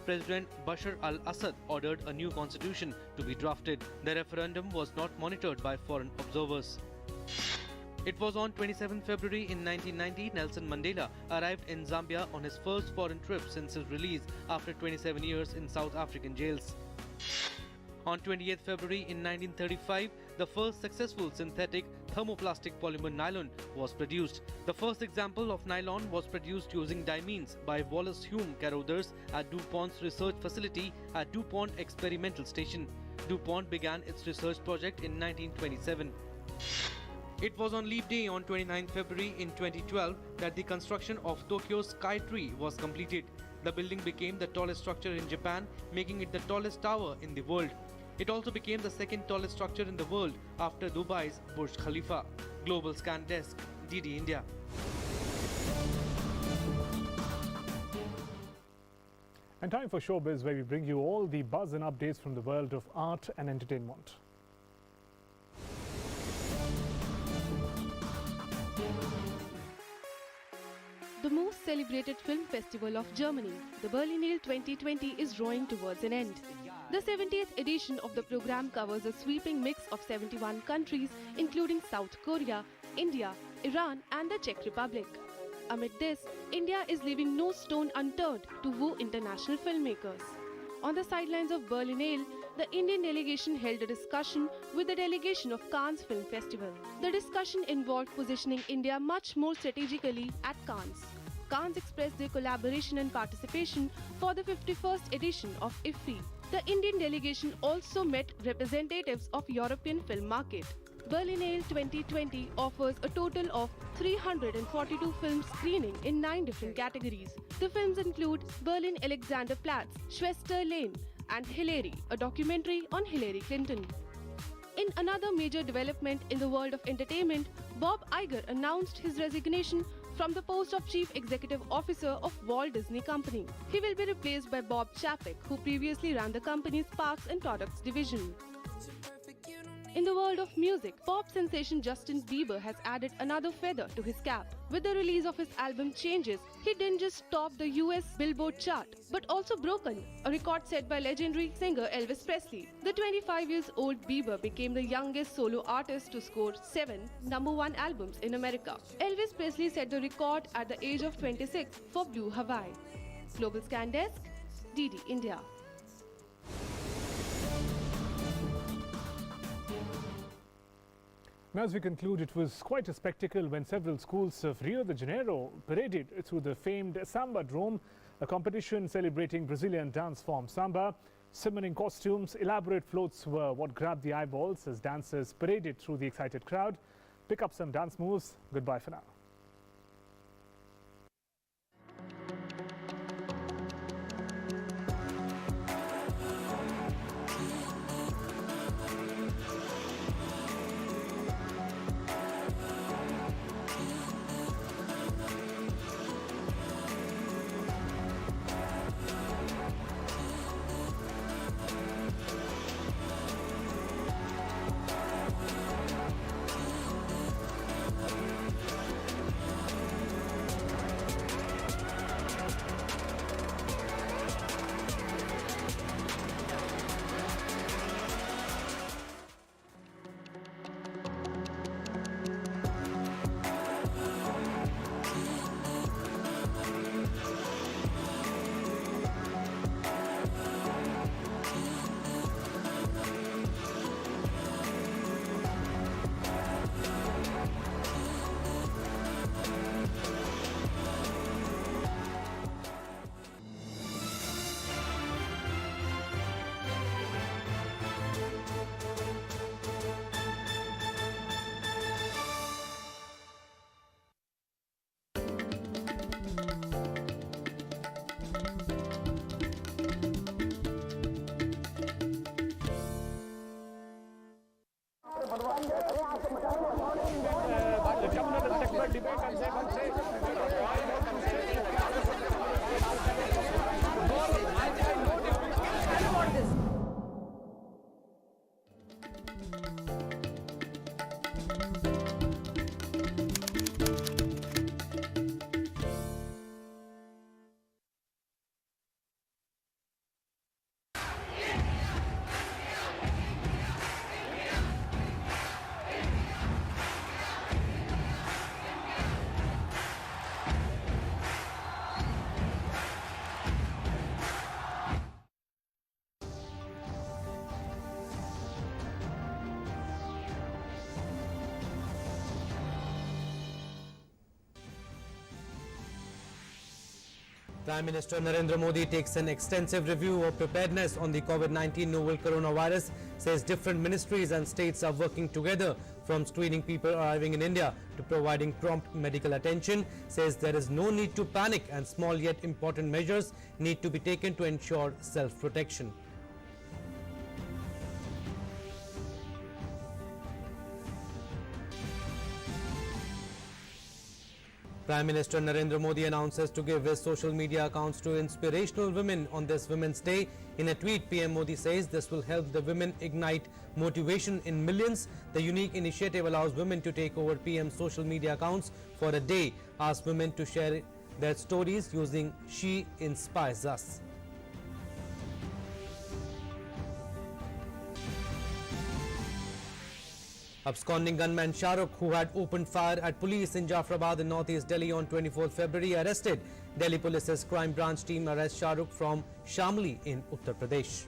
President Bashar al-Assad ordered a new constitution to be drafted. The referendum was not monitored by foreign observers. It was on 27 February in 1990 Nelson Mandela arrived in Zambia on his first foreign trip since his release after 27 years in South African jails. On 28 February in 1935, the first successful synthetic thermoplastic polymer nylon was produced. The first example of nylon was produced using diamines by Wallace Hume Carothers at DuPont's research facility at DuPont Experimental Station. DuPont began its research project in 1927. It was on Leap Day on 29 February in 2012 that the construction of Tokyo's Sky Tree was completed. The building became the tallest structure in Japan, making it the tallest tower in the world. It also became the second tallest structure in the world after Dubai's Burj Khalifa. Global Scan Desk, DD India. And time for Showbiz, where we bring you all the buzz and updates from the world of art and entertainment. The most celebrated film festival of Germany, the Berlinale 2020, is drawing towards an end. The 70th edition of the program covers a sweeping mix of 71 countries, including South Korea, India, Iran and the Czech Republic. Amid this, India is leaving no stone unturned to woo international filmmakers. On the sidelines of Berlinale, the Indian delegation held a discussion with the delegation of Cannes Film Festival. The discussion involved positioning India much more strategically at Cannes. Cannes expressed their collaboration and participation for the 51st edition of IFFI. The Indian delegation also met representatives of European film market. Berlinale 2020 offers a total of 342 films screening in 9 different categories. The films include Berlin Alexanderplatz, Schwester Lane and Hillary, a documentary on Hillary Clinton. In another major development in the world of entertainment, Bob Iger announced his resignation from the post of Chief Executive Officer of Walt Disney Company. He will be replaced by Bob Chapek, who previously ran the company's Parks and Products division. In the world of music, pop sensation Justin Bieber has added another feather to his cap. With the release of his album Changes, he didn't just top the US Billboard chart, but also broken a record set by legendary singer Elvis Presley. The 25-year-old Bieber became the youngest solo artist to score 7 #1 albums in America. Elvis Presley set the record at the age of 26 for Blue Hawaii. Global Scan Desk, DD India. Now, as we conclude, it was quite a spectacle when several schools of Rio de Janeiro paraded through the famed Samba Drome, a competition celebrating Brazilian dance form Samba. Summoning costumes, elaborate floats were what grabbed the eyeballs as dancers paraded through the excited crowd. Pick up some dance moves. Goodbye for now. Prime Minister Narendra Modi takes an extensive review of preparedness on the COVID-19 novel coronavirus, says different ministries and states are working together from screening people arriving in India to providing prompt medical attention, says there is no need to panic and small yet important measures need to be taken to ensure self-protection. Prime Minister Narendra Modi announces to give his social media accounts to inspirational women on this Women's Day. In a tweet, PM Modi says this will help the women ignite motivation in millions. The unique initiative allows women to take over PM's social media accounts for a day, asks women to share their stories using She Inspires Us. Absconding gunman Shahrukh, who had opened fire at police in Jafrabad in northeast Delhi on 24 February, arrested. Delhi Police's crime branch team arrests Shahrukh from Shamli in Uttar Pradesh.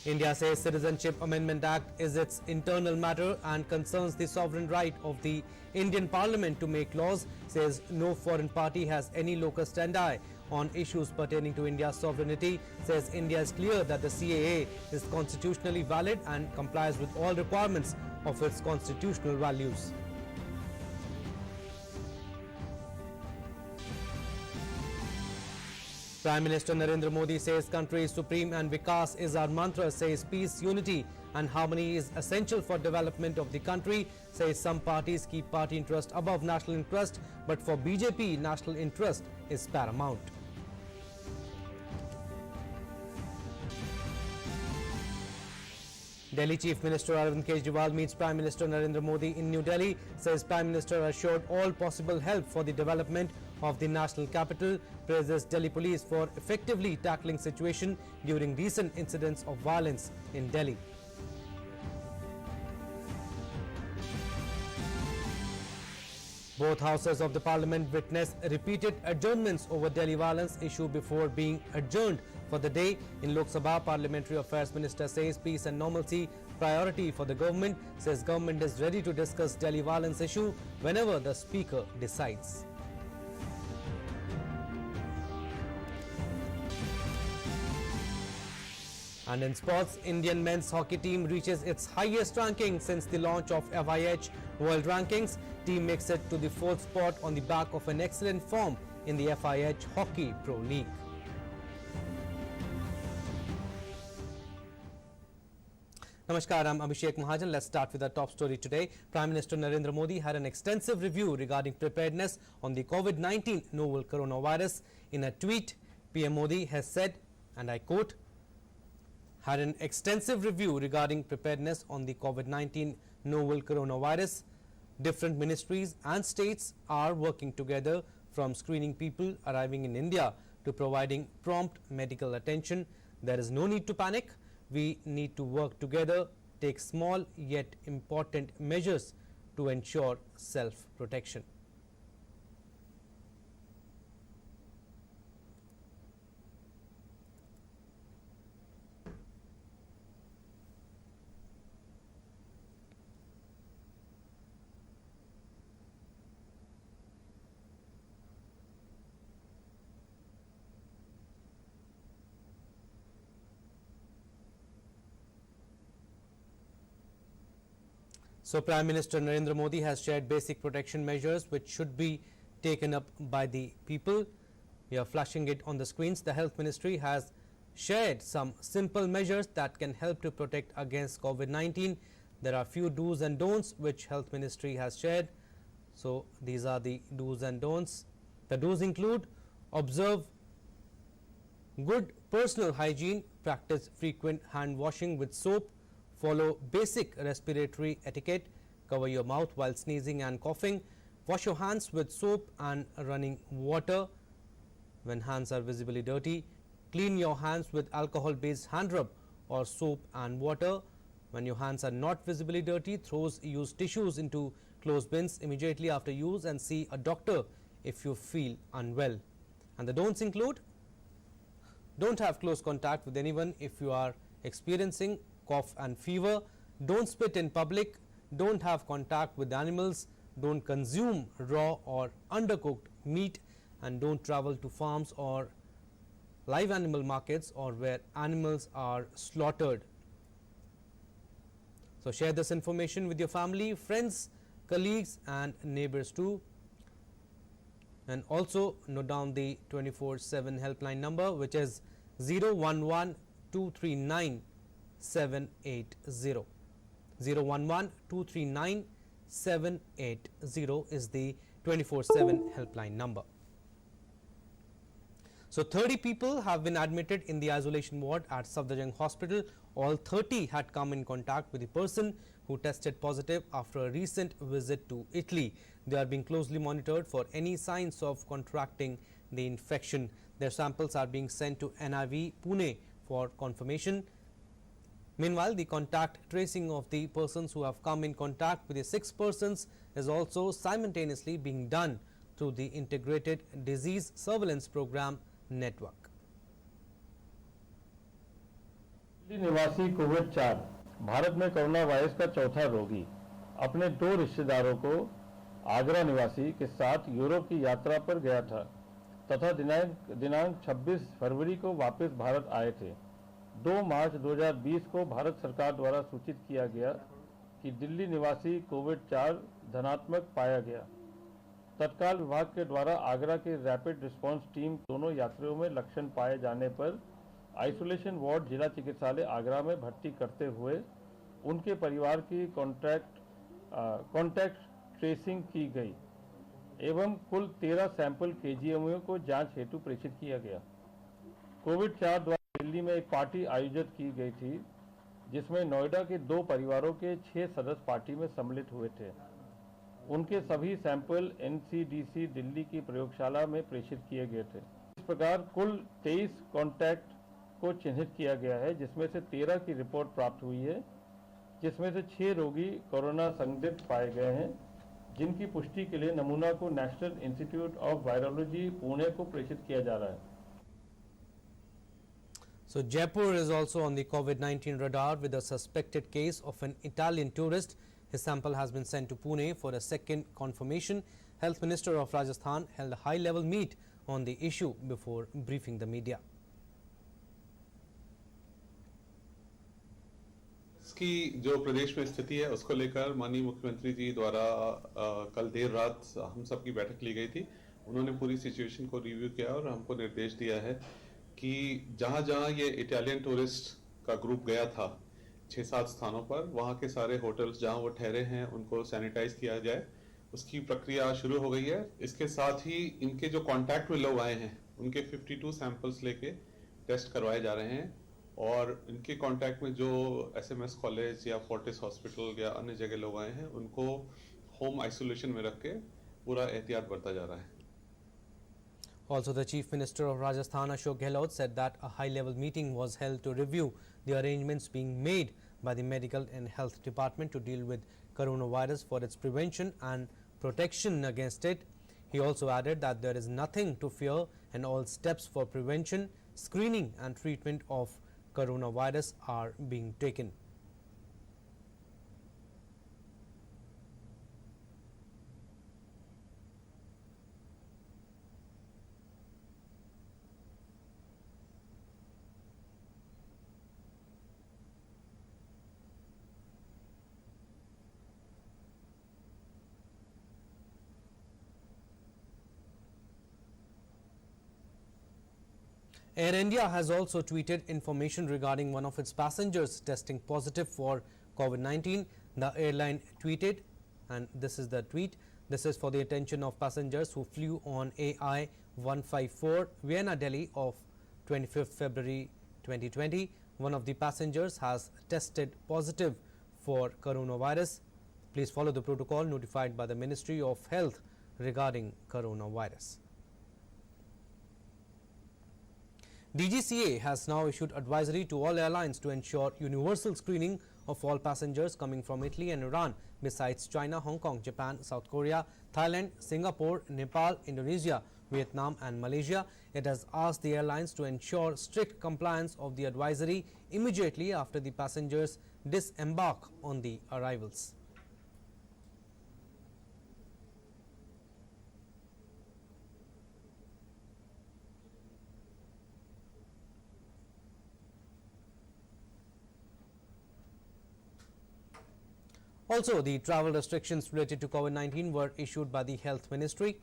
India says Citizenship Amendment Act is its internal matter and concerns the sovereign right of the Indian Parliament to make laws, says no foreign party has any locus standi on issues pertaining to India's sovereignty, says India is clear that the CAA is constitutionally valid and complies with all requirements of its constitutional values. Prime Minister Narendra Modi says country is supreme and Vikas is our mantra, says peace, unity and harmony is essential for development of the country, says some parties keep party interest above national interest, but for BJP, national interest is paramount. Delhi Chief Minister Arvind Kejriwal meets Prime Minister Narendra Modi in New Delhi, says Prime Minister assured all possible help for the development of the national capital, praises Delhi Police for effectively tackling situation during recent incidents of violence in Delhi. Both houses of the parliament witnessed repeated adjournments over Delhi violence issue before being adjourned for the day. In Lok Sabha, Parliamentary Affairs Minister says peace and normalcy priority for the government, says government is ready to discuss Delhi violence issue whenever the Speaker decides. And in sports, Indian men's hockey team reaches its highest ranking since the launch of FIH World Rankings. Team makes it to the 4th spot on the back of an excellent form in the FIH Hockey Pro League. Namaskar, I'm Abhishek Mahajan. Let's start with our top story today. Prime Minister Narendra Modi had an extensive review regarding preparedness on the COVID-19 novel coronavirus. In a tweet, PM Modi has said, and I quote, had an extensive review regarding preparedness on the COVID-19 novel coronavirus. Different ministries and states are working together from screening people arriving in India to providing prompt medical attention. There is no need to panic. We need to work together, take small yet important measures to ensure self-protection. So, Prime Minister Narendra Modi has shared basic protection measures which should be taken up by the people. We are flashing it on the screens. The Health Ministry has shared some simple measures that can help to protect against COVID-19. There are few do's and don'ts which Health Ministry has shared. So, these are the do's and don'ts. The do's include observe good personal hygiene, practice frequent hand washing with soap, follow basic respiratory etiquette, cover your mouth while sneezing and coughing, wash your hands with soap and running water when hands are visibly dirty, clean your hands with alcohol-based hand rub or soap and water. When your hands are not visibly dirty, use tissues into closed bins immediately after use and see a doctor if you feel unwell. And the don'ts include, don't have close contact with anyone if you are experiencing cough and fever, don't spit in public, don't have contact with animals, don't consume raw or undercooked meat, and don't travel to farms or live animal markets or where animals are slaughtered. So share this information with your family, friends, colleagues and neighbors too. And also note down the 24/7 helpline number, which is 011-239-780. 011-239-780 is the 24/7 helpline number. So 30 people have been admitted in the isolation ward at Safdarjung Hospital. All 30 had come in contact with the person who tested positive after a recent visit to Italy. They are being closely monitored for any signs of contracting the infection. Their samples are being sent to NIV Pune for confirmation. Meanwhile, the contact tracing of the persons who have come in contact with the 6 persons is also simultaneously being done through the Integrated Disease Surveillance Program network. Delhi निवासी कोविड-4 भारत में corona virus का चौथा रोगी अपने 2 रिश्तेदारों को आगरा निवासी के साथ यूरोप की यात्रा पर गया था तथा दिनांक 26 फरवरी को वापस भारत आए थे। 2 मार्च 2020 को भारत सरकार द्वारा सूचित किया गया कि दिल्ली निवासी कोविड-4 धनात्मक पाया गया। तत्काल विभाग के द्वारा आगरा के रैपिड रिस्पांस टीम दोनों यात्रियों में लक्षण पाए जाने पर आइसोलेशन वार्ड जिला चिकित्सालय आगरा में भर्ती करते हुए उनके परिवार की कॉन्टैक्ट ट्रेसिंग की गई एवं कुल 13 सैंपल केजीएमयू को जांच हेतु प्रेषित किया गया। कोविड-4 द्वारा दिल्ली में एक पार्टी आयोजित की गई थी जिसमें नोएडा के 2 परिवारों के 6 सदस्य पार्टी में सम्मिलित हुए थे। उनके सभी सैंपल एनसीडीसी दिल्ली की प्रयोगशाला में प्रेषित किए गए थे। इस प्रकार कुल 23 कॉन्टैक्ट को चिन्हित किया गया है, जिसमें से 13 की रिपोर्ट प्राप्त हुई है, जिसमें से 6 रोगी कोरोना संदिग्ध पाए गए हैं, जिनकी पुष्टि के लिए नमूना को national institute of virology Pune को प्रेषित किया जा रहा है। So Jaipur is also on the COVID-19 radar with a suspected case of an Italian tourist. His sample has been sent to Pune for a second confirmation. Health Minister of Rajasthan held a high-level meet on the issue before briefing the media. इसकी जो प्रदेश में स्थिति है उसको लेकर माननीय मुख्यमंत्री जी द्वारा कल देर रात हम सब की बैठक ली गई थी। उन्होंने पूरी सिचुएशन को रिव्यू किया और हमको निर्देश दिया है कि जहां जहां ये इटालियन टूरिस्ट का ग्रुप गया था 6-7 स्थानों पर, वहां के सारे होटल्स जहां वो ठहरे हैं उनको सैनिटाइज किया जाए। उसकी प्रक्रिया शुरू हो गई है। इसके साथ ही इनके जो कांटेक्ट में लोग आए हैं उनके 52 सैंपल्स लेके टेस्ट करवाए जा रहे हैं और इनके कांटेक्ट में जो एसएमएस कॉलेज या फोर्टिस हॉस्पिटल या अन्य जगह लोग आए हैं उनको होम आइसोलेशन में रख के पूरा एहतियात बरता जा रहा है। Also, the Chief Minister of Rajasthan, Ashok Gehlot, said that a high-level meeting was held to review the arrangements being made by the Medical and Health Department to deal with coronavirus for its prevention and protection against it. He also added that there is nothing to fear and all steps for prevention, screening and treatment of coronavirus are being taken. Air India has also tweeted information regarding one of its passengers testing positive for COVID-19. The airline tweeted, and this is the tweet, this is for the attention of passengers who flew on AI 154 Vienna Delhi of 25th February 2020. One of the passengers has tested positive for coronavirus. Please follow the protocol notified by the Ministry of Health regarding coronavirus. DGCA has now issued advisory to all airlines to ensure universal screening of all passengers coming from Italy and Iran besides China, Hong Kong, Japan, South Korea, Thailand, Singapore, Nepal, Indonesia, Vietnam and Malaysia. It has asked the airlines to ensure strict compliance of the advisory immediately after the passengers disembark on the arrivals. Also, the travel restrictions related to COVID-19 were issued by the Health Ministry.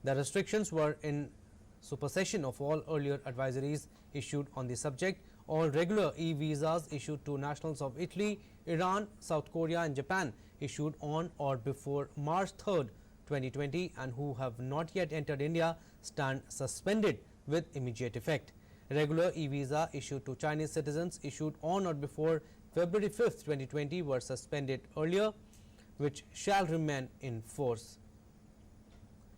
The restrictions were in supersession of all earlier advisories issued on the subject. All regular e-visas issued to nationals of Italy, Iran, South Korea and Japan issued on or before March 3rd, 2020 and who have not yet entered India stand suspended with immediate effect. Regular e-visa issued to Chinese citizens issued on or before February 5th, 2020 were suspended earlier, which shall remain in force.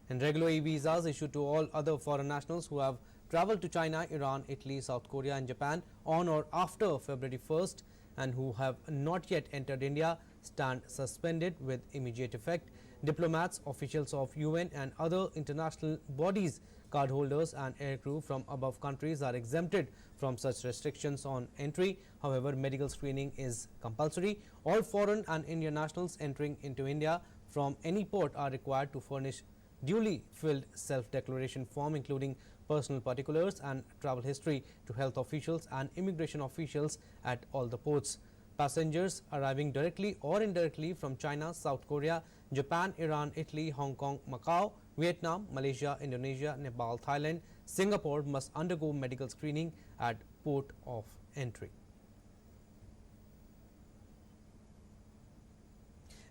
And regular e-visas issued to all other foreign nationals who have travelled to China, Iran, Italy, South Korea and Japan on or after February 1st and who have not yet entered India stand suspended with immediate effect. Diplomats, officials of UN and other international bodies, cardholders and aircrew from above countries are exempted from such restrictions on entry. However, medical screening is compulsory. All foreign and Indian nationals entering into India from any port are required to furnish duly filled self-declaration form including personal particulars and travel history to health officials and immigration officials at all the ports. Passengers arriving directly or indirectly from China, South Korea, Japan, Iran, Italy, Hong Kong, Macau, Vietnam, Malaysia, Indonesia, Nepal, Thailand, Singapore must undergo medical screening at port of entry.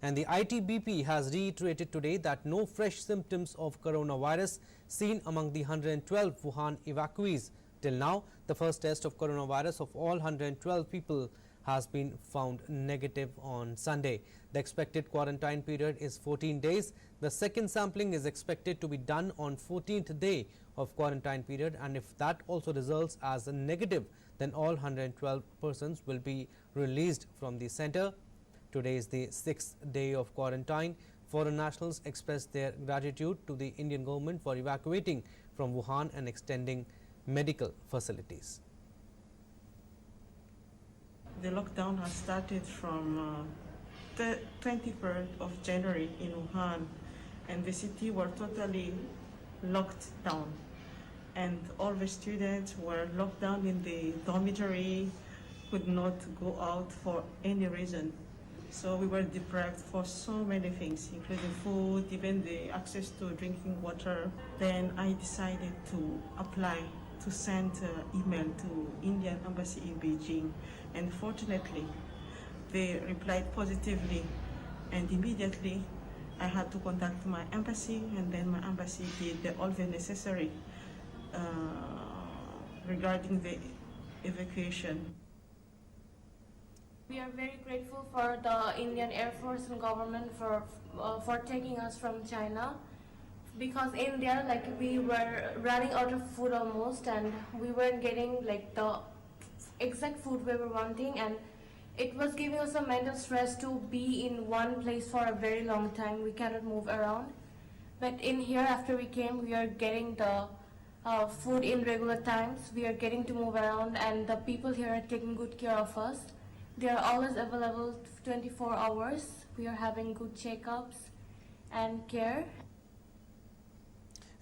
And the ITBP has reiterated today that no fresh symptoms of coronavirus seen among the 112 Wuhan evacuees. Till now, the first test of coronavirus of all 112 people has been found negative on Sunday. The expected quarantine period is 14 days. The second sampling is expected to be done on 14th day of quarantine period, and if that also results as a negative, then all 112 persons will be released from the center. Today is the 6th day of quarantine. Foreign nationals expressed their gratitude to the Indian government for evacuating from Wuhan and extending medical facilities. The lockdown has started from the 23rd of January in Wuhan, and the city were totally locked down. And all the students were locked down in the dormitory, could not go out for any reason. So we were deprived for so many things, including food, even the access to drinking water. Then I decided to apply to send email to Indian Embassy in Beijing, and fortunately they replied positively, and immediately I had to contact my embassy, and then my embassy did all the necessary regarding the evacuation. We are very grateful for the Indian Air Force and government for taking us from China, because in there, like, we were running out of food almost, and we weren't getting like the exact food we were wanting, and it was giving us a mental stress to be in one place for a very long time. We cannot move around. But in here, after we came, we are getting the food in regular times. We are getting to move around, and the people here are taking good care of us. They are always available 24 hours. We are having good checkups and care.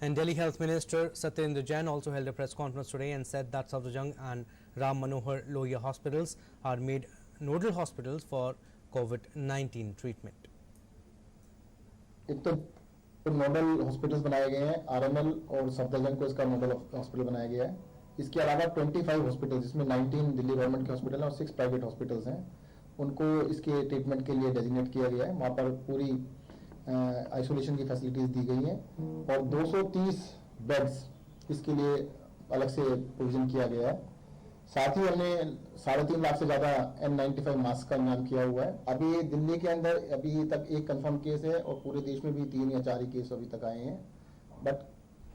And Delhi Health Minister Satyendra Jain also held a press conference today and said that Safdarjung and Ram Manohar Lohia hospitals are made nodal hospitals for COVID-19 treatment. एक तो nodal hospitals बनाए गए हैं, RML और सफदरजंग को इसका nodal hospital बनाया गया है. इसके अलावा 25 हॉस्पिटल, जिसमें 19 दिल्ली गवर्नमेंट के हॉस्पिटल हैं और 6 प्राइवेट हॉस्पिटल्स हैं, उनको इसके ट्रीटमेंट के लिए डेजिग्नेट किया गया है. वहाँ पर पूरी आइसोलेशन की फैसिलिटीज दी गई हैं और 230 बेड्स इसके लिए अलग से प्रोविजन किया गया है. साथ ही हमने 3.5 लाख से ज़्यादा N95 मास्क का इंतजाम किया हुआ है. अभी दिल्ली के अंदर अभी तक 1 कंफर्म केस है और पूरे देश में भी 3 या 4 ही केस अभी तक आए हैं. बट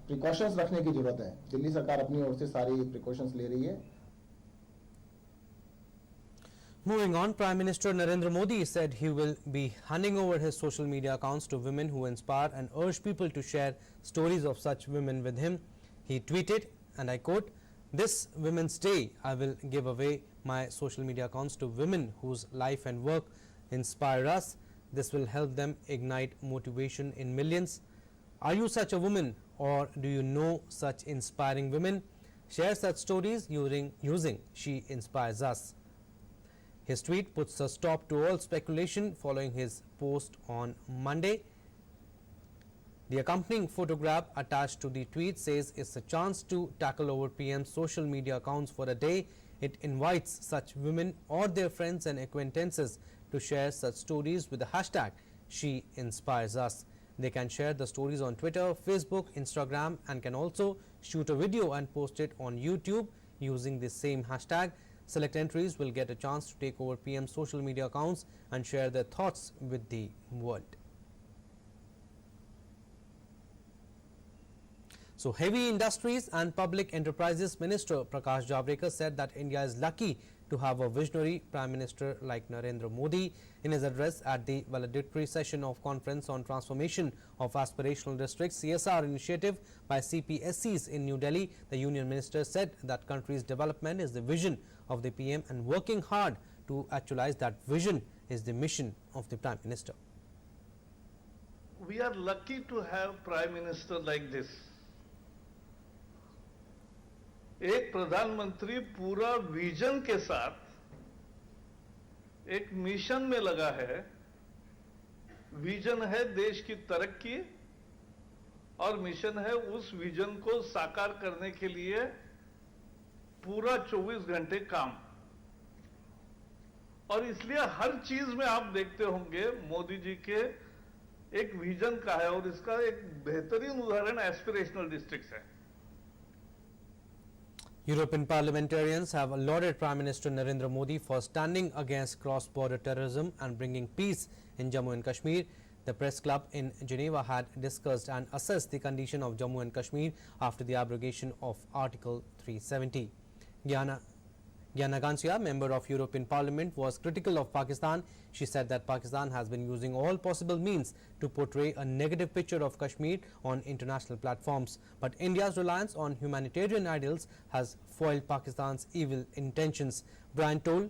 प्रिकॉशंस रखने की जरूरत है. दिल्ली सरकार अपनी ओर से सारी प्रिकॉशंस ले रही है. Moving on, Prime Minister Narendra Modi said he will be handing over his social media accounts to women who inspire and urge people to share stories of such women with him. He tweeted, and I quote, "This Women's Day, I will give away my social media accounts to women whose life and work inspire us. This will help them ignite motivation in millions. Are you such a woman, or do you know such inspiring women? Share such stories using She Inspires Us." His tweet puts a stop to all speculation following his post on Monday. The accompanying photograph attached to the tweet says it's a chance to tackle over PM's social media accounts for a day. It invites such women or their friends and acquaintances to share such stories with the hashtag She Inspires Us. They can share the stories on Twitter, Facebook, Instagram, and can also shoot a video and post it on YouTube using the same hashtag. Select entries will get a chance to take over PM's social media accounts and share their thoughts with the world. So, Heavy Industries and Public Enterprises Minister Prakash Javadekar said that India is lucky to have a visionary Prime Minister like Narendra Modi. In his address at the valedictory session of Conference on Transformation of Aspirational Districts CSR initiative by CPSCs in New Delhi, the Union Minister said that country's development is the vision of the PM and working hard to actualize that vision is the mission of the Prime Minister. We are lucky to have Prime Minister like this. एक प्रधानमंत्री पूरा vision के साथ एक mission में लगा है। Vision है देश की तरक्की और मिशन है उस विजन को साकार करने के लिए पूरा 24 घंटे काम। और इसलिए हर चीज में आप देखते होंगे मोदी जी के एक विजन का है और इसका एक बेहतरीन उदाहरण एस्पिरेशनल डिस्ट्रिक्ट्स है। European parliamentarians have lauded Prime Minister Narendra Modi for standing against cross-border terrorism and bringing peace in Jammu and Kashmir. The press club in Geneva had discussed and assessed the condition of Jammu and Kashmir after the abrogation of Article 370. Gyana Gansia, member of European Parliament, was critical of Pakistan. She said that Pakistan has been using all possible means to portray a negative picture of Kashmir on international platforms. But India's reliance on humanitarian ideals has foiled Pakistan's evil intentions. Brian Toll,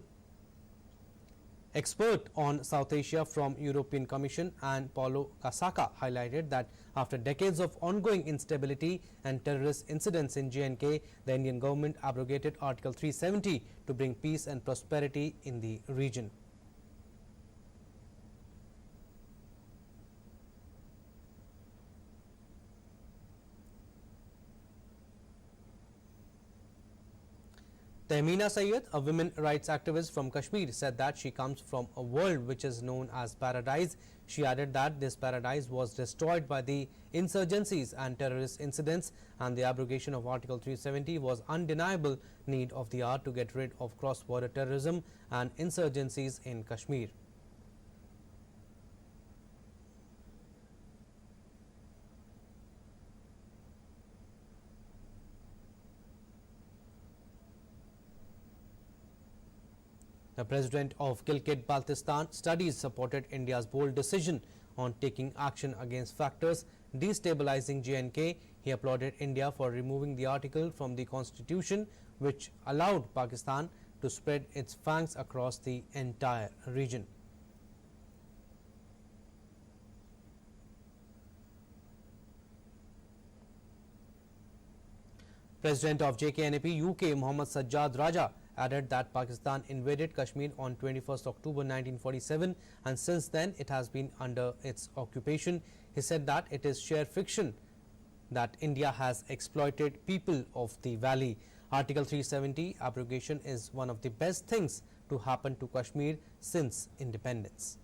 expert on South Asia from European Commission, and Paulo Casaka highlighted that after decades of ongoing instability and terrorist incidents in J&K, the Indian government abrogated Article 370 to bring peace and prosperity in the region. Tehmeena Sayyed, a women rights activist from Kashmir, said that she comes from a world which is known as paradise. She added that this paradise was destroyed by the insurgencies and terrorist incidents, and the abrogation of Article 370 was undeniable need of the hour to get rid of cross-border terrorism and insurgencies in Kashmir. The president of Gilgit-Baltistan Studies supported India's bold decision on taking action against factors destabilizing J&K. He applauded India for removing the article from the constitution which allowed Pakistan to spread its fangs across the entire region. President of JKNAP UK Mohammad Sajjad Raja added that Pakistan invaded Kashmir on 21st October 1947 and since then it has been under its occupation. He said that it is sheer fiction that India has exploited people of the valley. Article 370 abrogation is one of the best things to happen to Kashmir since independence.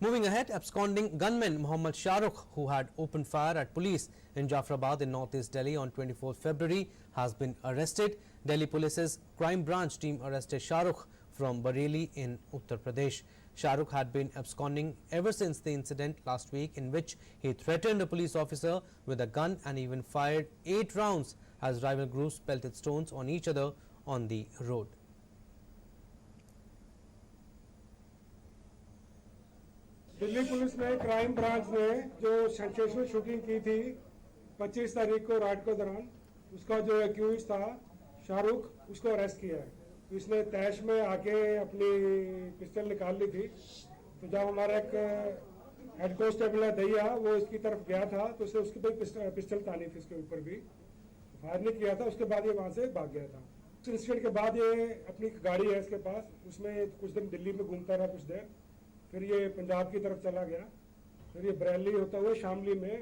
Moving ahead, absconding gunman Mohammad Shahrukh, who had opened fire at police in Jafrabad in northeast Delhi on 24 February, has been arrested. Delhi Police's crime branch team arrested Shahrukh from Bareilly in Uttar Pradesh. Shahrukh had been absconding ever since the incident last week in which he threatened a police officer with a gun and even fired 8 rounds as rival groups pelted stones on each other on the road. Delhi police ने crime branch ने जो sensational shooting की थी 25 तारीख को रात के दौरान उसका जो एक्यूज था शाहरुख उसको अरेस्ट किया है। इसने तैश में आके अपनी पिस्टल निकाल ली थी तो जब हमारा एक हेड कांस्टेबल है दैया वो इसकी तरफ गया था तो उसने उसकी भी पिस्टल तानी थी इसके ऊपर भी फायर नहीं किया था, उसके बाद ये वहाँ से भाग गया था। उस इंसिडेंट के बाद ये अपनी गाड़ी है इसके पास, उसमें कुछ दिन दिल्ली में घूमता रहा कुछ देर, फिर ये पंजाब की तरफ चला गया, फिर ये बरेली होता हुआ शामली में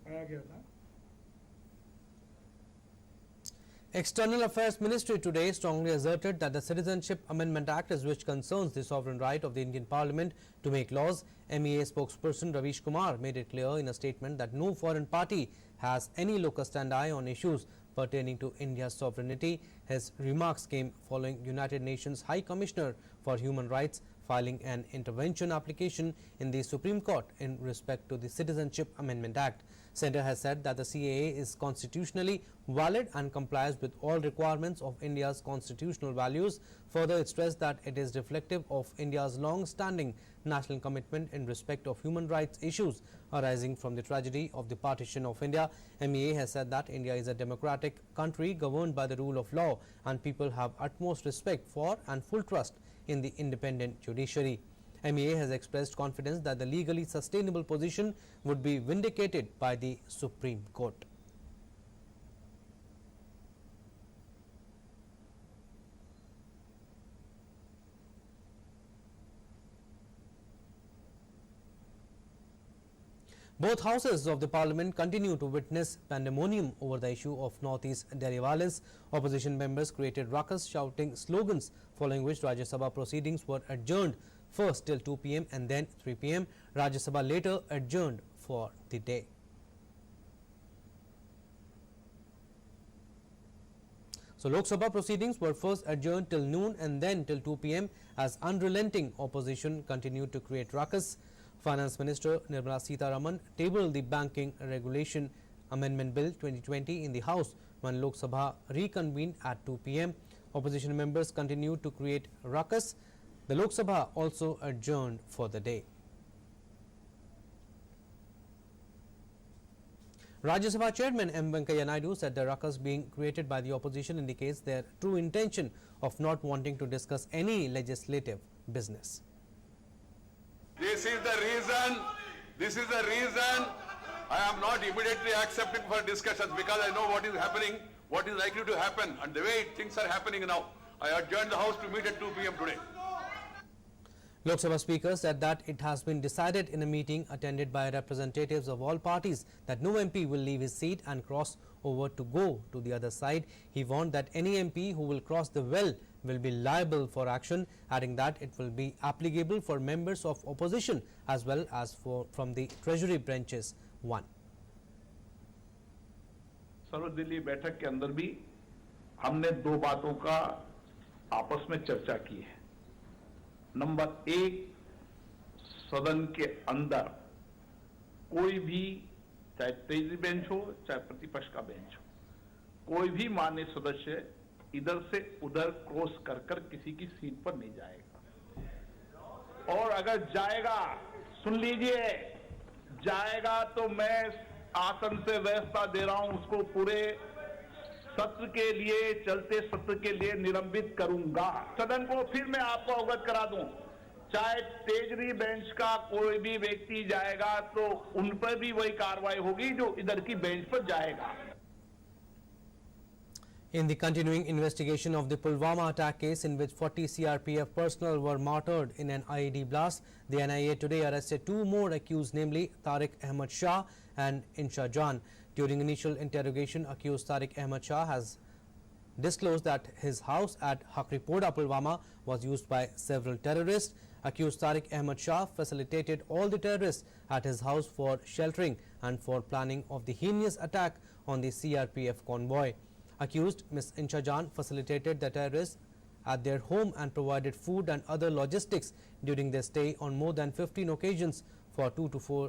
आया गया था। External Affairs Ministry today strongly asserted that the Citizenship Amendment Act is which concerns the sovereign right of the Indian Parliament to make laws. MEA spokesperson Ravish Kumar made it clear in a statement that no foreign party has any locus standi on issues pertaining to India's sovereignty. His remarks came following United Nations High Commissioner for Human Rights filing an intervention application in the Supreme Court in respect to the Citizenship Amendment Act. Centre has said that the CAA is constitutionally valid and complies with all requirements of India's constitutional values. Further, it stressed that it is reflective of India's long-standing national commitment in respect of human rights issues arising from the tragedy of the partition of India. MEA has said that India is a democratic country governed by the rule of law and people have utmost respect for and full trust in the independent judiciary. MEA has expressed confidence that the legally sustainable position would be vindicated by the Supreme Court. Both houses of the parliament continue to witness pandemonium over the issue of Northeast Delhi violence. Opposition members created ruckus, shouting slogans, following which Rajya Sabha proceedings were adjourned first till 2 p.m. and then 3 p.m. Rajya Sabha later adjourned for the day. So, Lok Sabha proceedings were first adjourned till noon and then till 2 p.m. as unrelenting opposition continued to create ruckus. Finance Minister Nirmala Sitharaman tabled the Banking Regulation Amendment Bill 2020 in the House when Lok Sabha reconvened at 2 p.m. Opposition members continued to create ruckus. The Lok Sabha also adjourned for the day. Rajya Sabha Chairman M. Venkaiah Naidu said the ruckus being created by the opposition indicates their true intention of not wanting to discuss any legislative business. This is the reason I am not immediately accepting for discussions, because I know what is happening, what is likely to happen, and the way things are happening now. I adjourned the House to meet at 2 p.m. today. Lok Sabha Speaker said that it has been decided in a meeting attended by representatives of all parties that no MP will leave his seat and cross over to go to the other side. He warned that any MP who will cross the well will be liable for action, adding that it will be applicable for members of opposition as well as from the Treasury branches. 1. सर्वदलीय बैठक के अंदर भी हमने दो बातों का आपस में चर्चा की है। नंबर 1, सदन के अंदर कोई भी, चाहे ट्रेजरी बेंच हो चाहे प्रतिपक्ष का बेंच हो, कोई भी माननीय सदस्य इधर से उधर क्रॉस कर कर किसी की सीट पर नहीं जाएगा, और अगर जाएगा, सुन लीजिए, जाएगा तो मैं आसन से व्यवस्था दे रहा हूं, उसको पूरे सत्र के लिए, चलते सत्र के लिए निलंबित करूंगा। सदन को फिर मैं आपको अवगत करा दूं, चाहे ट्रेजरी बेंच का कोई भी व्यक्ति जाएगा तो उन पर भी वही कार्रवाई होगी जो इधर की बेंच पर जाएगा। In the continuing investigation of the Pulwama attack case in which 40 CRPF personnel were martyred in an IED blast, the NIA today arrested 2 more accused, namely Tariq Ahmad Shah and Insha Jan. During initial interrogation, accused Tariq Ahmad Shah has disclosed that his house at Hakripoda, Pulwama was used by several terrorists. Accused Tariq Ahmad Shah facilitated all the terrorists at his house for sheltering and for planning of the heinous attack on the CRPF convoy. Accused Ms. Insha Jan facilitated the terrorists at their home and provided food and other logistics during their stay on more than 15 occasions for 2 to 4